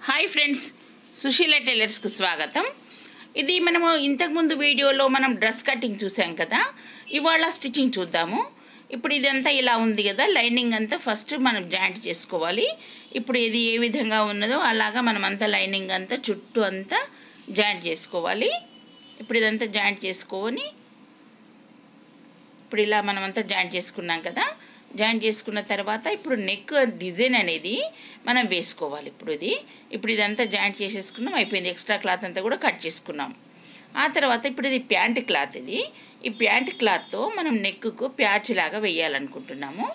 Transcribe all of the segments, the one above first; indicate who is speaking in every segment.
Speaker 1: Hi friends, Susheela టైలర్స్కు స్వాగతం. ఇది మనము ఇంతకుముందు వీడియోలో మనం డ్రెస్ కటింగ్ చూసాం కదా. ఇవాళ స్టిచ్చింగ్ చూద్దాము. ఇప్పుడు ఇదంతా ఇలా ఉంది కదా, లైనింగ్ అంతా ఫస్ట్ మనం జాయింట్ చేసుకోవాలి. ఇప్పుడు ఇది ఏ విధంగా ఉన్నదో అలాగా మనం అంతా లైనింగ్ అంతా చుట్టూ అంతా జాయింట్ చేసుకోవాలి. ఇప్పుడు ఇదంతా జాయింట్ చేసుకొని ఇప్పుడు ఇలా మనం అంతా జాయింట్ చేసుకున్నాం కదా. జాయింట్ చేసుకున్న తర్వాత ఇప్పుడు నెక్ డిజైన్ అనేది మనం వేసుకోవాలి. ఇప్పుడు ఇదంతా జాయింట్ చేసేసుకున్నాం, అయిపోయింది. ఎక్స్ట్రా క్లాత్ అంతా కూడా కట్ చేసుకున్నాం. ఆ తర్వాత ఇప్పుడు ఇది ప్యాంట్ క్లాత్. ఈ ప్యాంట్ క్లాత్తో మనం నెక్కు ప్యాచ్ లాగా వేయాలనుకుంటున్నాము.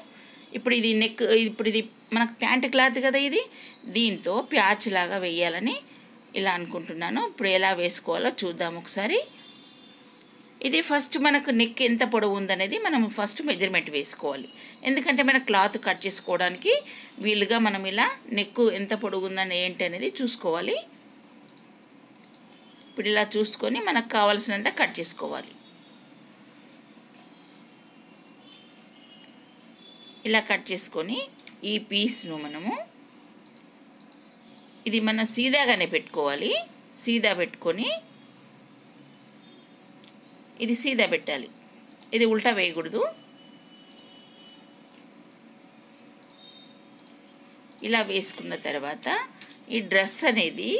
Speaker 1: ఇప్పుడు ఇది మనకు ప్యాంట్ క్లాత్ కదా, దీంతో ప్యాచ్ లాగా వేయాలని ఇలా అనుకుంటున్నాను. ఇప్పుడు ఎలా వేసుకోవాలో చూద్దాం ఒకసారి. ఇది ఫస్ట్ మనకు నెక్ ఎంత పొడవు ఉందనేది మనం ఫస్ట్ మెజర్మెంట్ వేసుకోవాలి. ఎందుకంటే మన క్లాత్ కట్ చేసుకోవడానికి వీలుగా మనం ఇలా నెక్ ఎంత పొడవు ఉందని ఏంటి అనేది చూసుకోవాలి. ఇప్పుడు ఇలా చూసుకొని మనకు కావాల్సినంత కట్ చేసుకోవాలి. ఇలా కట్ చేసుకొని ఈ పీస్ను మనము ఇది మనం సీదాగానే పెట్టుకోవాలి. సీదా పెట్టుకొని ఇది సీదా పెట్టాలి, ఇది ఉల్టా వేయకూడదు. ఇలా వేసుకున్న తర్వాత ఈ డ్రెస్ అనేది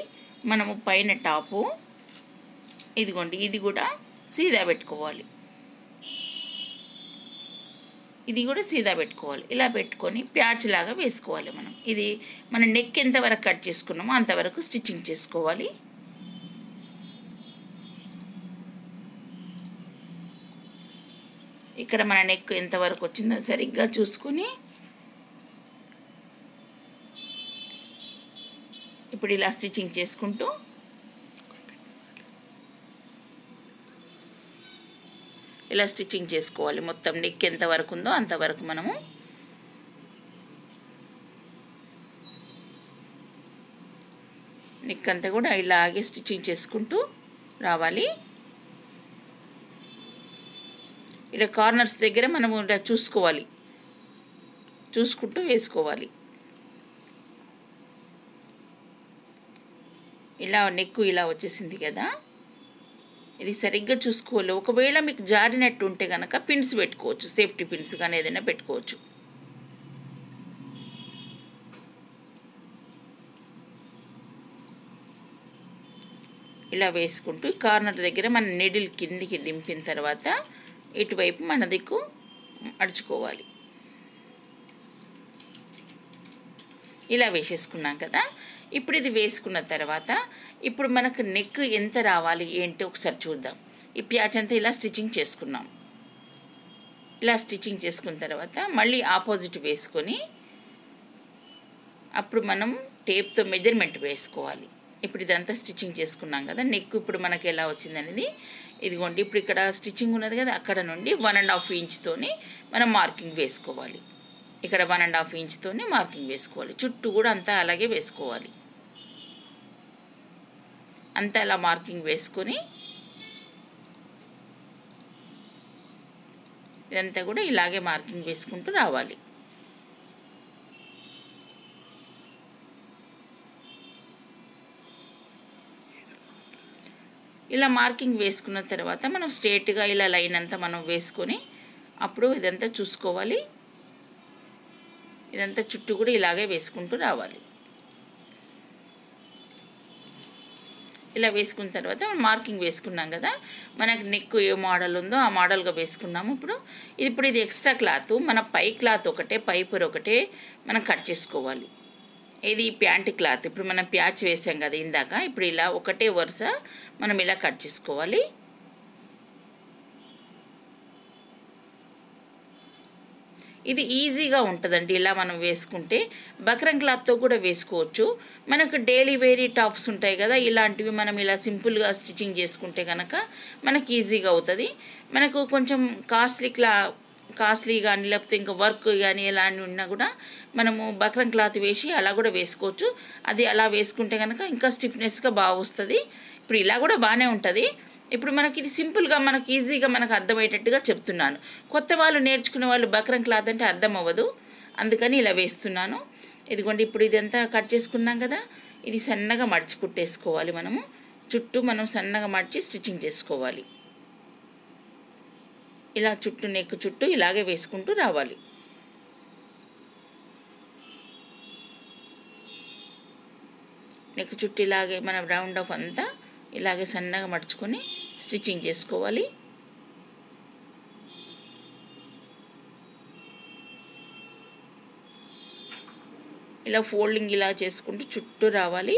Speaker 1: మనము పైన టాపు ఇదిగోండి, ఇది కూడా సీదా పెట్టుకోవాలి. ఇది కూడా సీదా పెట్టుకోవాలి. ఇలా పెట్టుకొని ప్యాచ్ లాగా వేసుకోవాలి. ఇది మన నెక్ ఎంతవరకు కట్ చేసుకున్నామో అంతవరకు స్టిచ్చింగ్ చేసుకోవాలి. ఇక్కడ మన నెక్ ఎంతవరకు వచ్చిందో సరిగ్గా చూసుకొని ఇప్పుడు ఇలా స్టిచ్చింగ్ చేసుకుంటూ ఇలా స్టిచ్చింగ్ చేసుకోవాలి. మొత్తం నెక్ ఎంతవరకు ఉందో అంతవరకు మనము నెక్ అంతా కూడా ఇలాగే స్టిచ్చింగ్ చేసుకుంటూ రావాలి. ఇలా కార్నర్స్ దగ్గర మనము ఇలా చూసుకోవాలి, చూసుకుంటూ వేసుకోవాలి. ఇలా నెక్ ఇలా వచ్చేసింది కదా, ఇది సరిగ్గా చూసుకోవాలి. ఒకవేళ మీకు జారినట్టు ఉంటే కనుక పిన్స్ పెట్టుకోవచ్చు, సేఫ్టీ పిన్స్ కానీ ఏదైనా పెట్టుకోవచ్చు. ఇలా వేసుకుంటూ కార్నర్ దగ్గర మన నీడిల్ కిందికి దింపిన తర్వాత ఇటువైపు మన దిక్కు అడుచుకోవాలి. ఇలా వేసేసుకున్నాం కదా. ఇప్పుడు ఇది వేసుకున్న తర్వాత ఇప్పుడు మనకు నెక్ ఎంత రావాలి ఏంటి ఒకసారి చూద్దాం. ఈ ప్యాచ్ అంతా ఇలా స్టిచ్చింగ్ చేసుకున్నాం. ఇలా స్టిచ్చింగ్ చేసుకున్న తర్వాత మళ్ళీ ఆపోజిట్ వేసుకొని అప్పుడు మనం టేప్తో మెజర్మెంట్ వేసుకోవాలి. ఇప్పుడు ఇదంతా స్టిచ్చింగ్ చేసుకున్నాం కదా, నెక్ ఇప్పుడు మనకి ఎలా వచ్చిందనేది ఇదిగోండి. ఇప్పుడు ఇక్కడ స్టిచ్చింగ్ ఉన్నది కదా, అక్కడ నుండి 1.5 ఇంచ్తోని మనం మార్కింగ్ వేసుకోవాలి. ఇక్కడ 1.5 ఇంచ్తోని మార్కింగ్ వేసుకోవాలి. చుట్టూ కూడా అంతా అలాగే వేసుకోవాలి. అంతా అలా మార్కింగ్ వేసుకొని ఇదంతా కూడా ఇలాగే మార్కింగ్ వేసుకుంటూ రావాలి. ఇలా మార్కింగ్ వేసుకున్న తర్వాత మనం స్ట్రేట్గా ఇలా లైన్ అంతా మనం వేసుకొని అప్పుడు ఇదంతా చూసుకోవాలి. ఇదంతా చుట్టూ కూడా ఇలాగే వేసుకుంటూ రావాలి. ఇలా వేసుకున్న తర్వాత మనం మార్కింగ్ వేసుకున్నాం కదా, మనకు నెక్ ఏ మోడల్ ఉందో ఆ మోడల్గా వేసుకున్నాము. ఇప్పుడు ఇది ఎక్స్ట్రా క్లాత్, మన పై క్లాత్ ఒకటే, పై పొర ఒకటే మనం కట్ చేసుకోవాలి. ఇది ప్యాంట్ క్లాత్. ఇప్పుడు మనం ప్యాచ్ వేసాం కదా ఇందాక, ఇప్పుడు ఇలా ఒకటే వరుస మనం ఇలా కట్ చేసుకోవాలి. ఇది ఈజీగా ఉంటుందండి. ఇలా మనం వేసుకుంటే బక్రం క్లాత్తో కూడా వేసుకోవచ్చు. మనకు డైలీ వేరీ టాప్స్ ఉంటాయి కదా, ఇలాంటివి మనం ఇలా సింపుల్గా స్టిచ్చింగ్ చేసుకుంటే కనుక మనకి ఈజీగా అవుతుంది. మనకు కొంచెం కాస్ట్లీ కానీ లేకపోతే ఇంకా వర్క్ కానీ ఎలాంటి ఉన్నా కూడా మనము బక్రం క్లాత్ వేసి అలా కూడా వేసుకోవచ్చు. అది అలా వేసుకుంటే కనుక ఇంకా స్టిఫ్నెస్గా బాగా వస్తుంది. ఇప్పుడు ఇలా కూడా బాగానే ఉంటుంది. ఇప్పుడు మనకి ఇది సింపుల్గా మనకి ఈజీగా మనకు అర్థమయ్యేటట్టుగా చెప్తున్నాను. కొత్త వాళ్ళు నేర్చుకునే వాళ్ళు బక్రం క్లాత్ అంటే అర్థం అవ్వదు, అందుకని ఇలా వేస్తున్నాను. ఇదిగోండి ఇప్పుడు ఇదంతా కట్ చేసుకున్నాం కదా, ఇది సన్నగా మడిచి కుట్టేసుకోవాలి. మనము చుట్టూ మనం సన్నగా మడిచి స్టిచ్చింగ్ చేసుకోవాలి. ఇలా చుట్టూ నెక్ చుట్టూ ఇలాగే వేసుకుంటూ రావాలి. నెక్ చుట్టూ ఇలాగే మనం రౌండ్ ఆఫ్ అంతా ఇలాగే సన్నగా మడుచుకొని స్టిచ్చింగ్ చేసుకోవాలి. ఇలా ఫోల్డింగ్ ఇలా చేసుకుంటూ చుట్టూ రావాలి.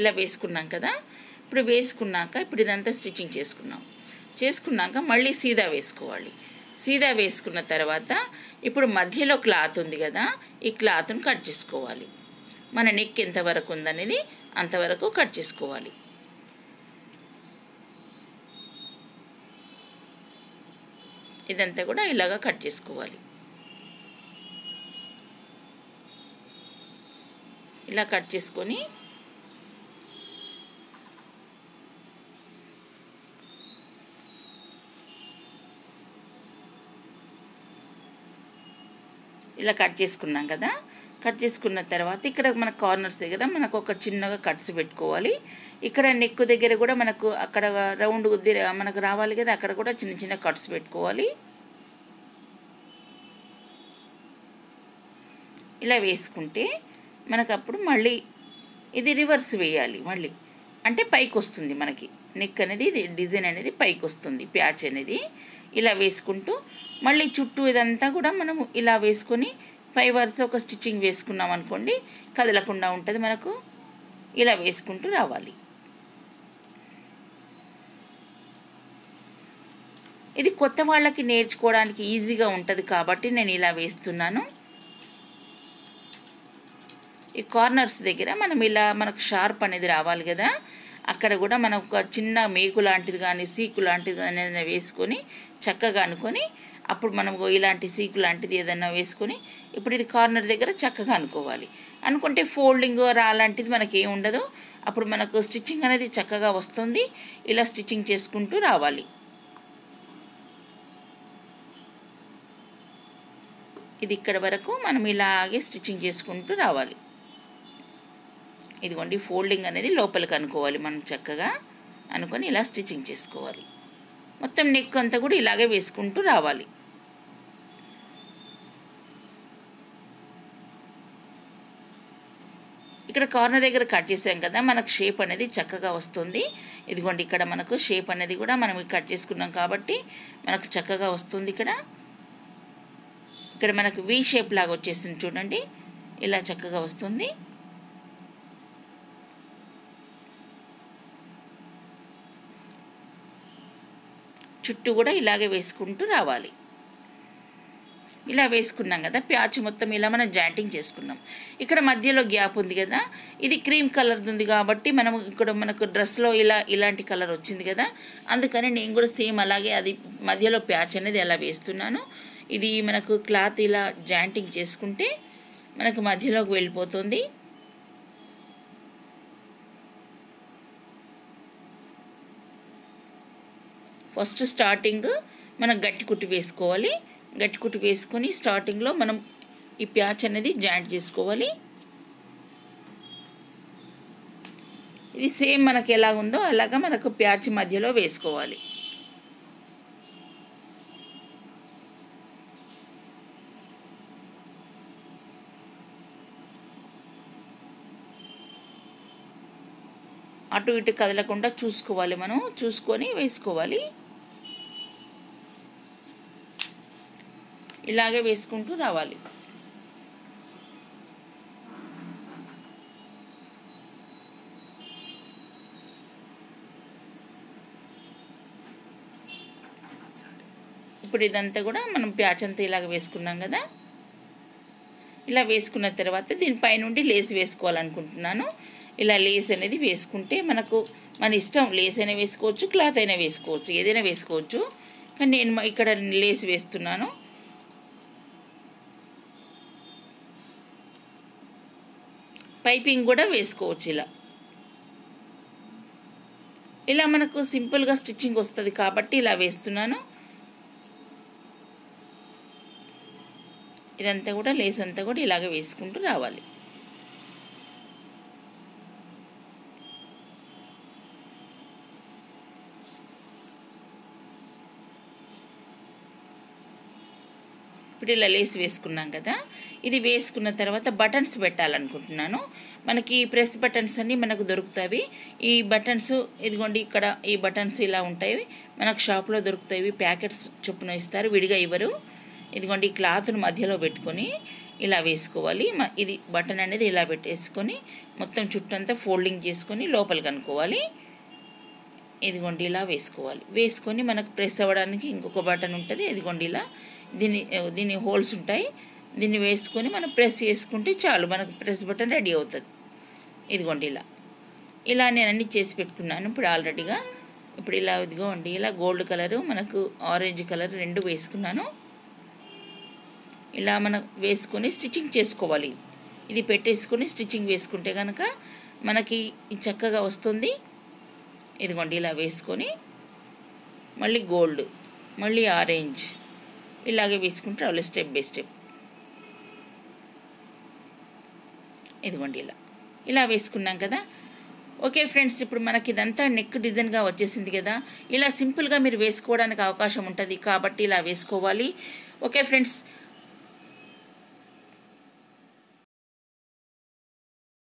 Speaker 1: ఇలా వేసుకున్నాం కదా. ఇప్పుడు వేసుకున్నాక ఇప్పుడు ఇదంతా స్టిచ్చింగ్ చేసుకున్నాక మళ్ళీ సీదా వేసుకోవాలి. సీదా వేసుకున్న తర్వాత ఇప్పుడు మధ్యలో క్లాత్ ఉంది కదా, ఈ క్లాత్ను కట్ చేసుకోవాలి. మన నెక్ ఎంతవరకు ఉందనేది అంతవరకు కట్ చేసుకోవాలి. ఇదంతా కూడా ఇలాగా కట్ చేసుకోవాలి. ఇలా కట్ చేసుకొని ఇలా కట్ చేసుకున్నాం కదా. కట్ చేసుకున్న తర్వాత ఇక్కడ మన కార్నర్స్ దగ్గర మనకు ఒక చిన్నగా కట్స్ పెట్టుకోవాలి. ఇక్కడ నెక్ దగ్గర కూడా మనకు అక్కడ రౌండ్ మనకు రావాలి కదా, అక్కడ కూడా చిన్న చిన్న కట్స్ పెట్టుకోవాలి. ఇలా వేసుకుంటే మనకు అప్పుడు మళ్ళీ ఇది రివర్స్ వేయాలి. మళ్ళీ అంటే పైకి వస్తుంది మనకి నెక్ అనేది, ఇది డిజైన్ అనేది పైకి వస్తుంది, ప్యాచ్ అనేది. ఇలా వేసుకుంటూ మళ్ళీ చుట్టూ ఇదంతా కూడా మనం ఇలా వేసుకొని 5 వరుస ఒక స్టిచ్చింగ్ వేసుకున్నాం అనుకోండి, కదలకుండా ఉంటుంది మనకు. ఇలా వేసుకుంటూ రావాలి. ఇది కొత్త వాళ్ళకి నేర్చుకోవడానికి ఈజీగా ఉంటుంది కాబట్టి నేను ఇలా వేస్తున్నాను. ఈ కార్నర్స్ దగ్గర మనం ఇలా మనకు షార్ప్ అనేది రావాలి కదా, అక్కడ కూడా మనం ఒక చిన్న మేకు లాంటిది కానీ సీకు లాంటిది కానీ ఏదైనా వేసుకొని చక్కగా అనుకొని, అప్పుడు మనం ఇలాంటి సీకు లాంటిది ఏదైనా వేసుకొని ఇప్పుడు ఇది కార్నర్ దగ్గర చక్కగా అనుకోవాలి. అనుకుంటే ఫోల్డింగ్ అలాంటిది మనకి ఏమి ఉండదు. అప్పుడు మనకు స్టిచ్చింగ్ అనేది చక్కగా వస్తుంది. ఇలా స్టిచ్చింగ్ చేసుకుంటూ రావాలి. ఇది ఇక్కడ వరకు మనం ఇలాగే స్టిచ్చింగ్ చేసుకుంటూ రావాలి. ఇదిగోండి ఫోల్డింగ్ అనేది లోపలికి అనుకోవాలి. మనం చక్కగా అనుకొని ఇలా స్టిచ్చింగ్ చేసుకోవాలి. మొత్తం నెక్ అంతా కూడా ఇలాగే వేసుకుంటూ రావాలి. ఇక్కడ కార్నర్ దగ్గర కట్ చేసాం కదా, మనకు షేప్ అనేది చక్కగా వస్తుంది. ఇదిగోండి ఇక్కడ మనకు షేప్ అనేది కూడా మనం కట్ చేసుకున్నాం కాబట్టి మనకు చక్కగా వస్తుంది. ఇక్కడ మనకు వి షేప్ లాగా వచ్చేస్తుంది చూడండి, ఇలా చక్కగా వస్తుంది. చుట్టూ కూడా ఇలాగే వేసుకుంటూ రావాలి. ఇలా వేసుకున్నాం కదా, ప్యాచ్ మొత్తం ఇలా మనం జాయింటింగ్ చేసుకున్నాం. ఇక్కడ మధ్యలో గ్యాప్ ఉంది కదా, ఇది క్రీమ్ కలర్ది ఉంది కాబట్టి మనం ఇక్కడ మనకు డ్రెస్లో ఇలాంటి కలర్ వచ్చింది కదా, అందుకని నేను కూడా సేమ్ అలాగే అది మధ్యలో ప్యాచ్ అనేది అలా వేస్తున్నాను. ఇది మనకు క్లాత్ ఇలా జాయింటింగ్ చేసుకుంటే మనకు మధ్యలోకి వెళ్ళిపోతుంది. ఫస్ట్ స్టార్టింగ్ మనం గట్టి కుట్టు వేసుకోవాలి. గట్టి కుట్టు వేసుకొని స్టార్టింగ్లో మనం ఈ ప్యాచ్ అనేది జాయింట్ చేసుకోవాలి. ఇది సేమ్ మనకి ఎలా ఉందో అలాగా మనకు ప్యాచ్ మధ్యలో వేసుకోవాలి. అటు ఇటు కదలకుండా చూసుకోవాలి, మనం చూసుకొని వేసుకోవాలి. ఇలాగే వేసుకుంటూ రావాలి. ఇప్పుడు ఇదంతా కూడా మనం ప్యాచ్ అంతా ఇలాగ వేసుకున్నాం కదా. ఇలా వేసుకున్న తర్వాత దీనిపై నుండి లేస్ వేసుకోవాలనుకుంటున్నాను. ఇలా లేస్ అనేది వేసుకుంటే మనకు మన ఇష్టం, లేస్ అయినా వేసుకోవచ్చు, క్లాత్ అయినా వేసుకోవచ్చు, ఏదైనా వేసుకోవచ్చు. కానీ నేను ఇక్కడ లేస్ వేస్తున్నాను. పైపింగ్ కూడా వేసుకోవచ్చు. ఇలా మనకు సింపుల్గా స్టిచ్చింగ్ వస్తుంది కాబట్టి ఇలా వేస్తున్నాను. ఇదంతా కూడా లేస్ అంతా కూడా ఇలాగే వేసుకుంటూ రావాలి. ఇప్పుడు ఇలా లేస్ వేసుకున్నాం కదా, ఇది వేసుకున్న తర్వాత బటన్స్ పెట్టాలనుకుంటున్నాను. మనకి ప్రెస్ బటన్స్ అన్నీ మనకు దొరుకుతాయి. ఈ బటన్స్ ఇదిగోండి, ఇక్కడ ఈ బటన్స్ ఇలా ఉంటాయి, మనకు షాప్లో దొరుకుతాయి. ప్యాకెట్స్ చొప్పున ఇస్తారు, విడిగా ఇవ్వరు. ఇదిగోండి, ఈ క్లాత్ను మధ్యలో పెట్టుకొని ఇలా వేసుకోవాలి. ఇది బటన్ అనేది ఇలా పెట్టేసుకొని మొత్తం చుట్టంతా ఫోల్డింగ్ చేసుకొని లోపలికి అనుకోవాలి. ఇదిగోండి ఇలా వేసుకోవాలి. వేసుకొని మనకు ప్రెస్ అవ్వడానికి ఇంకొక బటన్ ఉంటుంది. ఇదిగోండి ఇలా దీని హోల్స్ ఉంటాయి. దీన్ని వేసుకొని మనం ప్రెస్ చేసుకుంటే చాలు, మనకు ప్రెస్ బటన్ రెడీ అవుతుంది. ఇదిగోండి ఇలా నేను అన్నీ చేసి పెట్టుకున్నాను ఇప్పుడు ఆల్రెడీగా. ఇప్పుడు ఇలా ఇదిగోండి ఇలా గోల్డ్ కలరు, మనకు ఆరెంజ్ కలర్ రెండు వేసుకున్నాను. ఇలా మనం వేసుకొని స్టిచ్చింగ్ చేసుకోవాలి. ఇది పెట్టేసుకొని స్టిచ్చింగ్ వేసుకుంటే కనుక మనకి చక్కగా వస్తుంది. ఇదిగోండి ఇలా వేసుకొని మళ్ళీ గోల్డ్, మళ్ళీ ఆరెంజ్, ఇలాగే వేసుకుంటే రావాలి స్టెప్ బై స్టెప్. ఇదిగోండి ఇలా వేసుకున్నాం కదా. ఓకే ఫ్రెండ్స్, ఇప్పుడు మనకి ఇదంతా నెక్ డిజైన్గా వచ్చేసింది కదా. ఇలా సింపుల్గా మీరు వేసుకోవడానికి అవకాశం ఉంటుంది కాబట్టి ఇలా వేసుకోవాలి. Okay friends,